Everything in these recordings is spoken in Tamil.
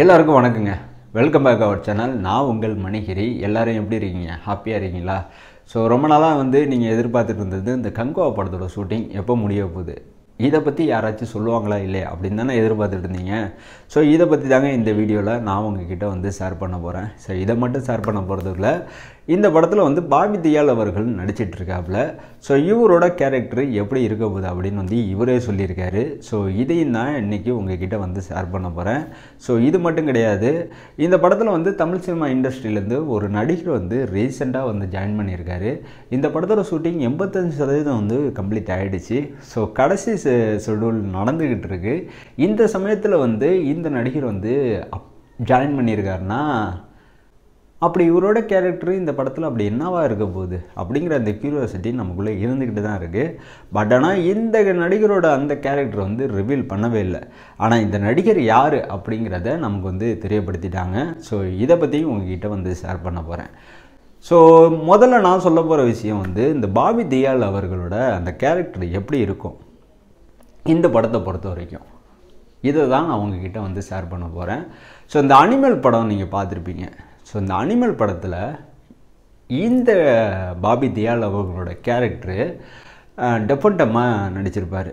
எல்லாருக்கும் வணக்கங்க. Welcome back our channel. நான் உங்கள் மணிகிரி. எல்லாரும் எப்படி இருக்கீங்க? ஹாப்பியாக இருக்கீங்களா? ஸோ ரொம்ப நாளாக நீங்கள் எதிர்பார்த்துட்டு இருந்தது இந்த கங்குவா படத்தோட ஷூட்டிங் எப்போ முடிய போகுது, இதை பற்றி யாராச்சும் சொல்லுவாங்களா இல்லையா அப்படின்னு தானே எதிர்பார்த்துட்டு இருந்தீங்க. ஸோ இதை பற்றி தாங்க இந்த வீடியோவில் நான் உங்ககிட்ட ஷேர் பண்ண போகிறேன். ஸோ இதை மட்டும் ஷேர் பண்ண போகிறதுக்குள்ள இந்த படத்தில் பாபி தியால் அவர்கள் நடிச்சிட்ருக்காப்புல. ஸோ இவரோட கேரக்டர் எப்படி இருக்க போகுது அப்படின்னு இவரே சொல்லியிருக்காரு. ஸோ இதையும் தான் இன்றைக்கி உங்ககிட்ட ஷேர் பண்ண போகிறேன். ஸோ இது மட்டும் கிடையாது, இந்த படத்தில் தமிழ் சினிமா இண்டஸ்ட்ரியிலேருந்து ஒரு நடிகர் ரீசெண்டாக ஜாயின் பண்ணியிருக்காரு. இந்த படத்தோட ஷூட்டிங் 85% கம்ப்ளீட் ஆகிடுச்சு. ஸோ கடைசி ஷெட்யூல் நடந்துக்கிட்டு இருக்கு. இந்த சமயத்தில் இந்த நடிகர் ஜாயின் பண்ணியிருக்காருன்னா அப்படி இவரோட கேரக்டர் இந்த படத்தில் அப்படி என்னவா இருக்க போகுது அப்படிங்கிற அந்த கியூரியாசிட்டி நமக்குள்ளே இருந்துக்கிட்டு தான் இருக்குது. பட் ஆனால் இந்த நடிகரோட அந்த கேரக்டர் ரிவீல் பண்ணவே இல்லை. ஆனால் இந்த நடிகர் யார் அப்படிங்கிறத நமக்கு தெரியப்படுத்திட்டாங்க. ஸோ இதை பற்றியும் உங்ககிட்ட ஷேர் பண்ண போகிறேன். ஸோ முதல்ல நான் சொல்ல போகிற விஷயம் இந்த பாபி தியால் அவர்களோட அந்த கேரக்டர் எப்படி இருக்கும் இந்த படத்தை பொறுத்த வரைக்கும், இதை தான் நான் உங்ககிட்ட ஷேர் பண்ண போகிறேன். ஸோ இந்த அனிமல் படம் நீங்கள் பார்த்துருப்பீங்க. ஸோ இந்த அனிமல் படத்தில் இந்த பாபி தியால் அவர்களோட கேரக்டரு டெஃபன்டமாக நடிச்சிருப்பார்.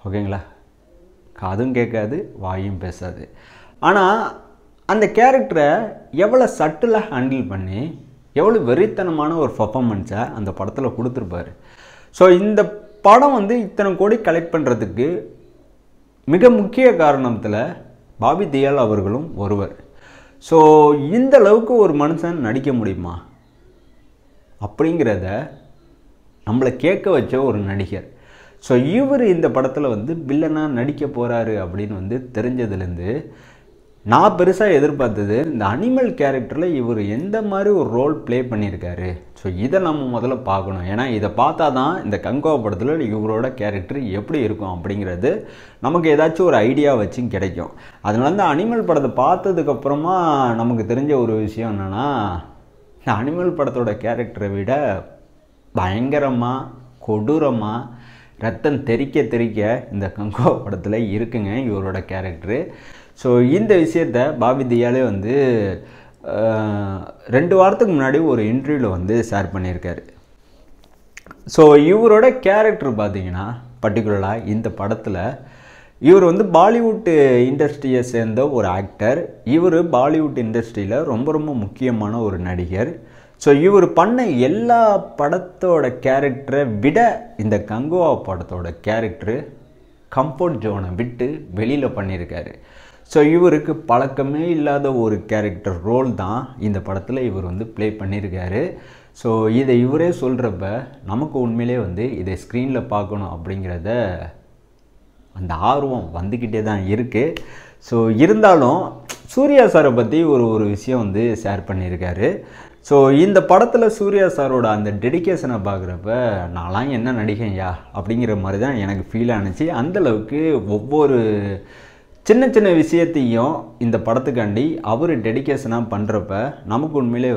ஓகேங்களா? காதும் கேட்காது, வாயும் பேசாது. ஆனால் அந்த கேரக்டரை எவ்வளோ சட்டிலாக ஹேண்டில் பண்ணி எவ்வளோ வெறித்தனமான ஒரு பர்ஃபார்மன்ஸை அந்த படத்தில் கொடுத்துருப்பார். ஸோ இந்த படம் இத்தனை கோடி கலெக்ட் பண்ணுறதுக்கு மிக முக்கிய காரணத்தில் பாபி தியால் அவர்களும் ஒருவர். ஸோ இந்த அளவுக்கு ஒரு மனுஷன் நடிக்க முடியுமா அப்படிங்கிறத நம்மளை கேட்க வச்ச ஒரு நடிகர். ஸோ இவர் இந்த படத்தில் வில்லனாக நடிக்க போகிறாரு அப்படின்னு தெரிஞ்சதுலேருந்து நான் பெருசாக எதிர்பார்த்தது இந்த அனிமல் கேரக்டரில் இவர் எந்த மாதிரி ஒரு ரோல் ப்ளே பண்ணியிருக்காரு. ஸோ இதை நம்ம முதல்ல பார்க்கணும். ஏன்னா இதை பார்த்தா தான் இந்த கங்குவா படத்தில் இவரோட கேரக்டர் எப்படி இருக்கும் அப்படிங்கிறது நமக்கு ஏதாச்சும் ஒரு ஐடியா வச்சும் கிடைக்கும். அதனால இந்த அனிமல் படத்தை பார்த்ததுக்கப்புறமா நமக்கு தெரிஞ்ச ஒரு விஷயம் என்னென்னா, இந்த அனிமல் படத்தோட கேரக்டரை விட பயங்கரமாக கொடூரமாக ரத்தம் தெறிக்க தெறிக்க இந்த கங்குவா படத்தில் இருக்குங்க இவரோட கேரக்டரு. ஸோ இந்த விஷயத்தை பாபி தியாலே 2 வாரத்துக்கு முன்னாடி ஒரு இன்டர்வியூவில் ஷேர் பண்ணியிருக்காரு. ஸோ இவரோட கேரக்டர் பார்த்தீங்கன்னா பர்டிகுலராக இந்த படத்தில் இவர் பாலிவுட் இண்டஸ்ட்ரியை சேர்ந்த ஒரு ஆக்டர். இவர் பாலிவுட் இண்டஸ்ட்ரியில் ரொம்ப ரொம்ப முக்கியமான ஒரு நடிகர். ஸோ இவர் பண்ண எல்லா படத்தோட கேரக்டரை விட இந்த கங்குவா படத்தோட கேரக்டரு கம்ஃபர்ட் ஜோனை விட்டு வெளியில் பண்ணியிருக்காரு. ஸோ இவருக்கு பழக்கமே இல்லாத ஒரு கேரக்டர் ரோல் தான் இந்த படத்தில் இவர் ப்ளே பண்ணியிருக்காரு. ஸோ இதை இவரே சொல்கிறப்ப நமக்கு உண்மையிலே இதை ஸ்க்ரீனில் பார்க்கணும் அப்படிங்கிறத அந்த ஆர்வம் வந்துக்கிட்டே தான் இருக்குது. ஸோ இருந்தாலும் சூர்யா சாரை பற்றி ஒரு விஷயம் ஷேர் பண்ணியிருக்காரு. ஸோ இந்த படத்தில் சூர்யா சாரோட அந்த டெடிக்கேஷனை பார்க்குறப்ப நான்லாம் என்ன நடிகையா அப்படிங்கிற மாதிரி தான் எனக்கு ஃபீல் ஆணுச்சு. அந்தளவுக்கு ஒவ்வொரு சின்ன சின்ன விஷயத்தையும் இந்த படத்துக்காண்டி அவர் டெடிக்கேஷனாக பண்ணுறப்ப நமக்கு உண்மையிலே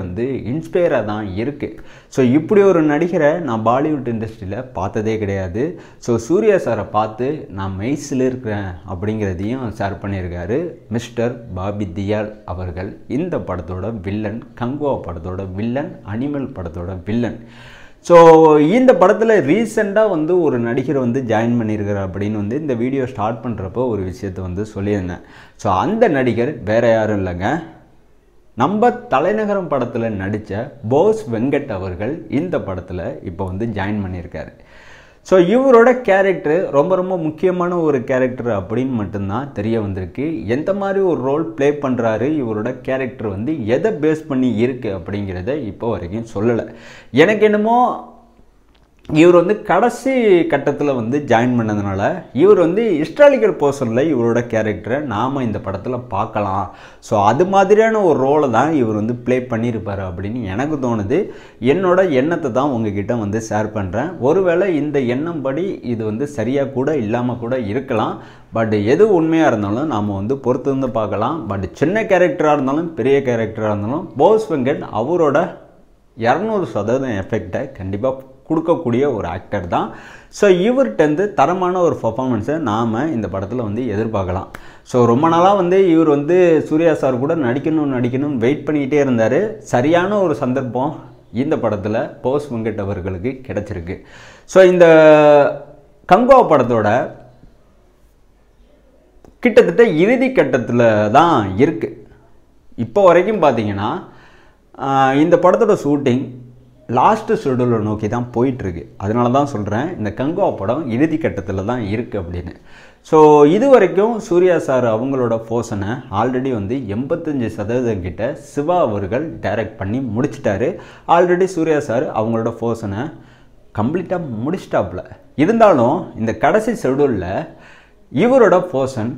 இன்ஸ்பயராக தான் இருக்குது. ஸோ இப்படி ஒரு நடிகரை நான் பாலிவுட் இண்டஸ்ட்ரியில் பார்த்ததே கிடையாது. ஸோ சூர்யா சாரை பார்த்து நான் மெய்ஸில் இருக்கிறேன் அப்படிங்கிறதையும் ஷேர் பண்ணியிருக்காரு மிஸ்டர் பாபி தியால் அவர்கள். இந்த படத்தோட வில்லன், கங்குவா படத்தோட வில்லன், அனிமல் படத்தோட வில்லன். ஸோ இந்த படத்தில் ரீசெண்டாக ஒரு நடிகர் ஜாயின் பண்ணியிருக்கிறார் அப்படின்னு இந்த வீடியோ ஸ்டார்ட் பண்ணுறப்போ ஒரு விஷயத்தை சொல்லியிருந்தேன். ஸோ அந்த நடிகர் வேறு யாரும் இல்லைங்க, நம்ம தலைநகரம் படத்தில் நடித்த போஸ் வெங்கட் அவர்கள் இந்த படத்தில் இப்போ ஜாயின் பண்ணியிருக்காரு. ஸோ இவரோட கேரக்டர் ரொம்ப ரொம்ப முக்கியமான ஒரு கேரக்டர் அப்படின்னு மட்டும்தான் தெரிய வந்திருக்கு. எந்த மாதிரி ஒரு ரோல் ப்ளே பண்ணுறாரு, இவரோட கேரக்டர் எதை பேஸ் பண்ணி இருக்குது அப்படிங்கிறத இப்போ வரைக்கும் சொல்லலை. எனக்கு என்னமோ இவர் கடைசி கட்டத்தில் ஜாயின் பண்ணதுனால இவர் ஹிஸ்டாரிக்கல் பர்சனில் இவரோட கேரக்டரை நாம் இந்த படத்தில் பார்க்கலாம். ஸோ அது மாதிரியான ஒரு ரோலை தான் இவர் ப்ளே பண்ணியிருப்பார் அப்படின்னு எனக்கு தோணுது. என்னோட எண்ணத்தை தான் உங்ககிட்ட ஷேர் பண்ணுறேன். ஒருவேளை இந்த எண்ணம் படி இது சரியாக கூட இல்லாமல் கூட இருக்கலாம். பட் எது உண்மையாக இருந்தாலும் நாம் பொறுத்து பார்க்கலாம். பட் சின்ன கேரக்டராக இருந்தாலும் பெரிய கேரக்டராக இருந்தாலும் போஸ் வெங்கட் அவரோட 200% எஃபெக்டை கண்டிப்பாக கொடுக்கக்கூடிய ஒரு ஆக்டர் தான். ஸோ இவர்கிட்ட தரமான ஒரு பர்ஃபார்மன்ஸை நாம் இந்த படத்தில் எதிர்பார்க்கலாம். ஸோ ரொம்ப நாளாக வந்து இவர் வந்து சூர்யா சார் கூட நடிக்கணும்னு வெயிட் பண்ணிக்கிட்டே இருந்தார். சரியான ஒரு சந்தர்ப்பம் இந்த படத்தில் போஸ் வெங்கட் அவர்களுக்கு கிடச்சிருக்கு. ஸோ இந்த கங்குவா படத்தோட கிட்டத்தட்ட இறுதி கட்டத்தில் தான் இருக்குது. இப்போ வரைக்கும் பார்த்தீங்கன்னா இந்த படத்தோட ஷூட்டிங் லாஸ்ட்டு ஷெடியூலை நோக்கி தான் போயிட்டுருக்கு. அதனால தான் சொல்கிறேன் இந்த கங்குவா படம் இறுதி கட்டத்தில் தான் இருக்குது அப்படின்னு. ஸோ இது வரைக்கும் சூர்யா சார் அவங்களோட போர்ஷனை ஆல்ரெடி வந்து 85% கிட்ட சிவா அவர்கள் டைரக்ட் பண்ணி முடிச்சிட்டாரு. ஆல்ரெடி சூர்யா சார் அவங்களோட போர்ஷனை கம்ப்ளீட்டாக முடிச்சிட்டாப்புல. இருந்தாலும் இந்த கடைசி ஷெடியூலில் இவரோட போர்ஷன்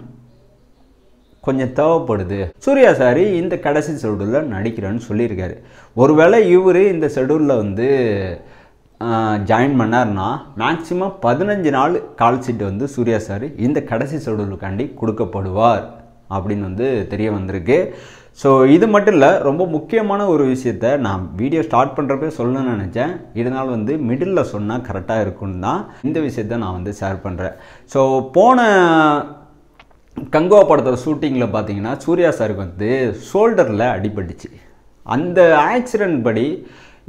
கொஞ்சம் தேவைப்படுது. சூர்யா சார் இந்த கடைசி ஷெடியூலில் நடிக்கிறேன்னு சொல்லியிருக்காரு. ஒருவேளை இவர் இந்த ஷெடியூலில் வந்து ஜாயின் பண்ணார்னா மேக்ஸிமம் 15 நாள் கால் ஷீட் வந்து சூர்யா சார் இந்த கடைசி ஷெடியூலுக்காண்டி கொடுக்கப்படுவார் அப்படின்னு வந்து தெரிய வந்திருக்கு. ஸோ இது மட்டும் இல்லை, ரொம்ப முக்கியமான ஒரு விஷயத்த நான் வீடியோ ஸ்டார்ட் பண்ணுறப்பே சொல்லணும்னு நினச்சேன். இதனால் வந்து மிடில் சொன்னால் கரெக்டாக இருக்குன்னு தான் இந்த விஷயத்த நான் வந்து ஷேர் பண்ணுறேன். ஸோ போன கங்குவா படத்தோட ஷூட்டிங்கில் பார்த்தீங்கன்னா சூர்யா சாருக்கு வந்து ஷோல்டரில் அடிபட்டுச்சு. அந்த ஆக்சிடெண்ட் படி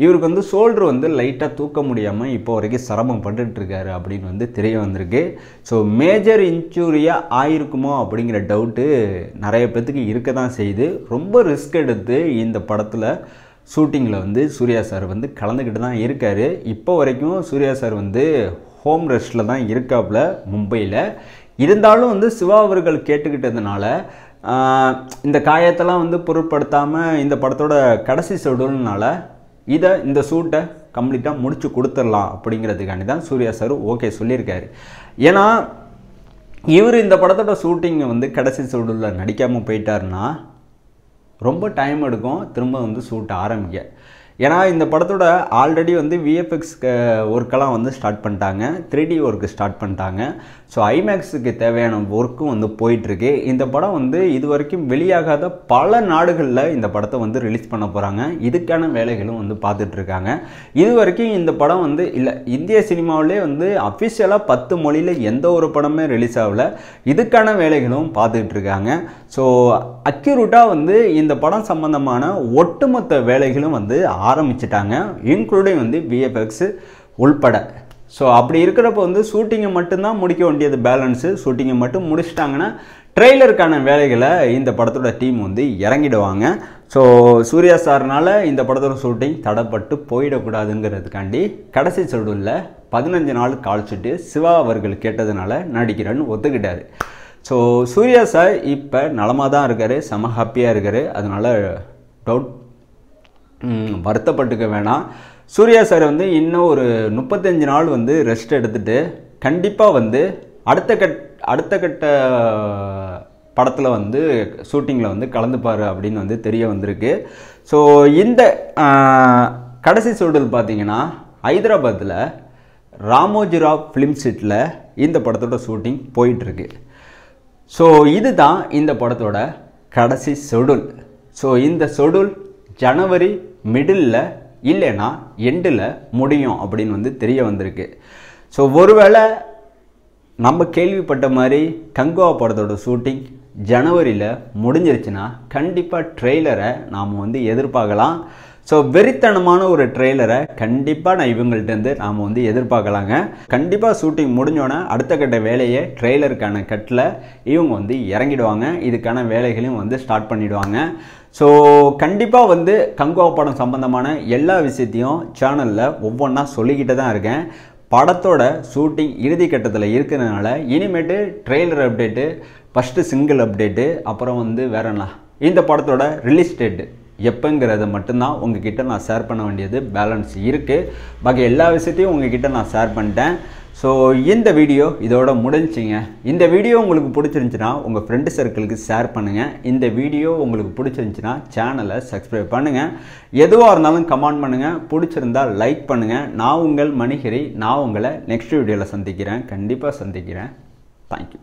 இவருக்கு வந்து ஷோல்டர் வந்து லைட்டாக தூக்க முடியாமல் இப்போ வரைக்கும் சிரமம் பட்டுருக்காரு அப்படின்னு வந்து தெரிய வந்திருக்கு. ஸோ மேஜர் இன்ஜூரியாக ஆயிருக்குமோ அப்படிங்கிற டவுட்டு நிறைய பேர்த்துக்கு இருக்க தான் செய்யுது. ரொம்ப ரிஸ்க் எடுத்து இந்த படத்தில் ஷூட்டிங்கில் வந்து சூர்யா சார் வந்து கலந்துக்கிட்டு தான் இருக்கார். இப்போ வரைக்கும் சூர்யா சார் வந்து ஹோம் ரெஸ்ட்டில் தான் இருக்காப்புல மும்பையில். இருந்தாலும் வந்து சிவா அவர்கள் கேட்டுக்கிட்டதுனால இந்த காயத்தெல்லாம் வந்து பொருட்படுத்தாமல் இந்த படத்தோட கடைசி ஷெடியூல்னால இந்த ஷூட்டை கம்ப்ளீட்டாக முடிச்சு கொடுத்துடலாம் அப்படிங்கிறதுக்காண்டி தான் சூர்யா சார் ஓகே சொல்லியிருக்காரு. ஏன்னா இவர் இந்த படத்தோட ஷூட்டிங்கை வந்து கடைசி ஷெடியூலில் நடிக்காமல் போயிட்டாருன்னா ரொம்ப டைம் எடுக்கும் திரும்ப வந்து ஷூட் ஆரம்பிக்க. ஏன்னா இந்த படத்தோட ஆல்ரெடி வந்து விஎஃப்எக்ஸ் ஒர்க்கெல்லாம் வந்து ஸ்டார்ட் பண்ணிட்டாங்க, 3D ஒர்க்கு ஸ்டார்ட் பண்ணிட்டாங்க. ஸோ ஐமேக்ஸுக்கு தேவையான ஒர்க்கும் வந்து போயிட்டுருக்கு. இந்த படம் வந்து இது வரைக்கும் வெளியாகாத பல நாடுகளில் இந்த படத்தை வந்து ரிலீஸ் பண்ண போகிறாங்க. இதுக்கான வேலைகளும் வந்து பார்த்துட்ருக்காங்க. இது வரைக்கும் இந்த படம் வந்து இல்லை இந்திய சினிமாவிலே வந்து அஃபிஷியலாக 10 மொழியில் எந்த ஒரு படமே ரிலீஸ் ஆகலை. இதுக்கான வேலைகளும் பார்த்துக்கிட்டு இருக்காங்க. ஸோ அக்யூரேட்டாக வந்து இந்த படம் சம்பந்தமான ஒட்டுமொத்த வேலைகளும் வந்து ஆரம்பிச்சிட்டாங்க, இன்க்ளூடிங் வந்து விஎஃப்எக்ஸ் உள்பட. ஸோ அப்படி இருக்கிறப்ப வந்து ஷூட்டிங்கை மட்டும்தான் முடிக்க வேண்டியது பேலன்ஸு. ஷூட்டிங்கை மட்டும் முடிச்சிட்டாங்கன்னா ட்ரெய்லருக்கான வேலைகளை இந்த படத்தோட டீம் வந்து இறங்கிடுவாங்க. ஸோ சூர்யா சார்னால் இந்த படத்தோட ஷூட்டிங் தடைப்பட்டு போயிடக்கூடாதுங்கிறதுக்காண்டி கடைசி ஷெடியூலில் 15 நாள் கால் ஷீட்டு சிவா அவர்கள் கேட்டதுனால நடிக்கிறேன்னு ஒத்துக்கிட்டார். ஸோ சூர்யா சார் இப்போ நலமாக தான் இருக்கார், செம ஹாப்பியாக இருக்கார். அதனால் டவுட் வருத்தப்பட்டுக்க வேணாம். சூர்யா சார் வந்து இன்னும் ஒரு 35 நாள் வந்து ரெஸ்ட் எடுத்துகிட்டு கண்டிப்பாக வந்து அடுத்த கட்ட படத்தில் வந்து ஷூட்டிங்கில் வந்து கலந்துப்பார் அப்படின்னு வந்து தெரிய வந்திருக்கு. ஸோ இந்த கடைசி ஷெடியூல் பார்த்தீங்கன்னா ஹைதராபாத்தில் ராமோஜிராவ் ஃபிலிம் சிட்டியில் இந்த படத்தோட ஷூட்டிங் போயிட்டுருக்கு. ஸோ இதுதான் இந்த படத்தோட கடைசி ஷெடியூல். ஸோ இந்த ஷெடியூல் ஜனவரி மிடில் இல்லைன்னா எண்டில் முடியும் அப்படின்னு வந்து தெரிய வந்திருக்கு. ஸோ ஒருவேளை நம்ம கேள்விப்பட்ட மாதிரி கங்குவா படத்தோட ஷூட்டிங் ஜனவரியில் முடிஞ்சிருச்சுன்னா கண்டிப்பாக ட்ரெய்லரை நாம் வந்து எதிர்பார்க்கலாம். ஸோ வெறித்தனமான ஒரு ட்ரெய்லரை கண்டிப்பாக நான் இவங்கள்ட்டேருந்து நாம் வந்து எதிர்பார்க்கலாங்க. கண்டிப்பாக ஷூட்டிங் முடிஞ்சோன்னே அடுத்த கட்ட வேலையை ட்ரெய்லருக்கான கட்டில் இவங்க வந்து இறங்கிடுவாங்க. இதுக்கான வேலைகளையும் வந்து ஸ்டார்ட் பண்ணிவிடுவாங்க. ஸோ கண்டிப்பாக வந்து கங்குவா படம் சம்பந்தமான எல்லா விஷயத்தையும் சேனலில் ஒவ்வொன்றா சொல்லிக்கிட்டு தான் இருக்கேன். படத்தோட ஷூட்டிங் இறுதி கட்டத்தில் இருக்கிறதுனால இனிமேட்டு trailer update, first single update, அப்புறம் வந்து வேற என்ன இந்த படத்தோட ரிலீஸ் டேட்டு எப்போங்கிறத மட்டும்தான் உங்ககிட்ட நான் ஷேர் பண்ண வேண்டியது பேலன்ஸ் இருக்குது. பாக்கி எல்லா விஷயத்தையும் உங்ககிட்ட நான் ஷேர் பண்ணிட்டேன். ஸோ இந்த வீடியோ இதோட முடிஞ்சிங்க. இந்த வீடியோ உங்களுக்கு பிடிச்சிருந்துச்சின்னா உங்கள் ஃப்ரெண்டு சர்க்கிளுக்கு ஷேர் பண்ணுங்கள். இந்த வீடியோ உங்களுக்கு பிடிச்சிருந்துச்சின்னா சேனலை சப்ஸ்கிரைப் பண்ணுங்கள். எதுவாக இருந்தாலும் கமெண்ட் பண்ணுங்கள். பிடிச்சிருந்தால் லைக் பண்ணுங்கள். நான் உங்கள் மணிஹரி. நான் உங்களை நெக்ஸ்ட் வீடியோவில் சந்திக்கிறேன், கண்டிப்பாக சந்திக்கிறேன். தேங்க்யூ.